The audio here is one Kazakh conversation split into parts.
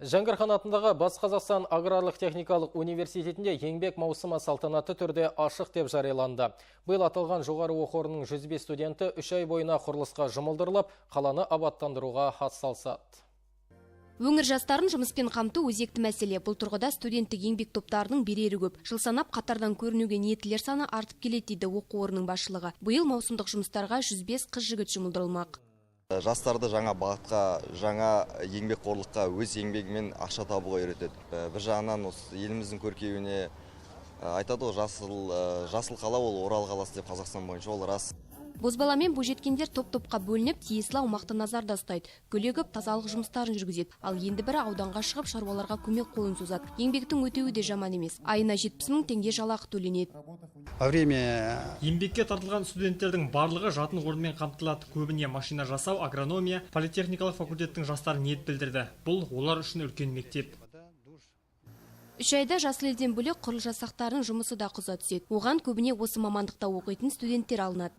Жәңгірхан атындағы Батыс Қазақстан аграрлық техникалық университетінде еңбек маусымы салтанатты түрде ашық деп жарияланды. Биыл аталған жоғары оқу орнының 105 студенті 3 ай бойына құрылысқа жұмылдырылып, қаланы абаттандыруға атсалысады. Өңір жастарын жұмыспен қамту өзекті мәселе. Бұл тұрғыда студенттік еңбек топтарының берері көп. Жыл санап қатардан көрінуге ниеттілер саны артып келеді дейді оқу орнының басшылығы. Биыл маусымдық жұмыстарға 105 қыз-жігіт жұмылдырылмақ. Жастарды жаңа бағытқа, жаңа еңбекқорлыққа, өз еңбегімен ақша табуға үйретеді. Бір жағынан еліміздің көркеюіне айтады ғой, жасыл қала ол Орал қаласы деп Қазақстан бойынша ол рас. Бозбаламен бойжеткендер топ-топқа бөлініп, тиесілі аумақты назарда ұстайды. Гүлегіп тазалық жұмыстарын жүргізеді. Ал енді бірі ауданға шығып шаруаларға көмек қолын созады. Еңбектің өтеуі де жаман емес. Айына 70 000 теңге жалақы төленеді. Еңбекке тартылған студенттердің барлығы жатын орнымен қамтылады. Көбіне машина жасау, агрономия, политехникалық факультеттің жастары ниет білдірді. Бұл олар үшін үлкен мектеп. 3 айда жасыл елден бөлек құрылыс жасақтарының жұмысы да қыза түседі. Оған көбіне осы мамандықта оқитын студенттер алынады.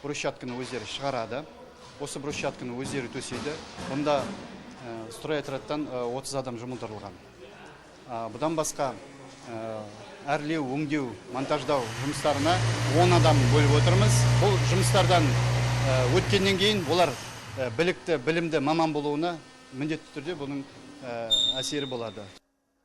Брусчатканы өздері шығарады. Осы брусчатканы өздері төсейді. Онда стройотрядтан 30 адам жұмылдырылған. Бұдан басқа әрлеу, өңдеу, монтаждау жұмыстарына 10 адам бөліп отырмыз. Бұл жұмыстардан өткеннен кейін олар білікті, білімді маман болуына міндетті түрде бұның әсері болады.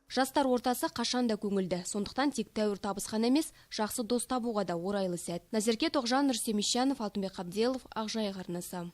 Жастар ортасы қашанда көңілді. Сондықтан тек тәуір табыс қана емес, жақсы дос табуға да орайлы сәт. Назерке Тоғжан, Рүстем Ишанов, Алтынбек Қабделов, Ақжайық арнасы.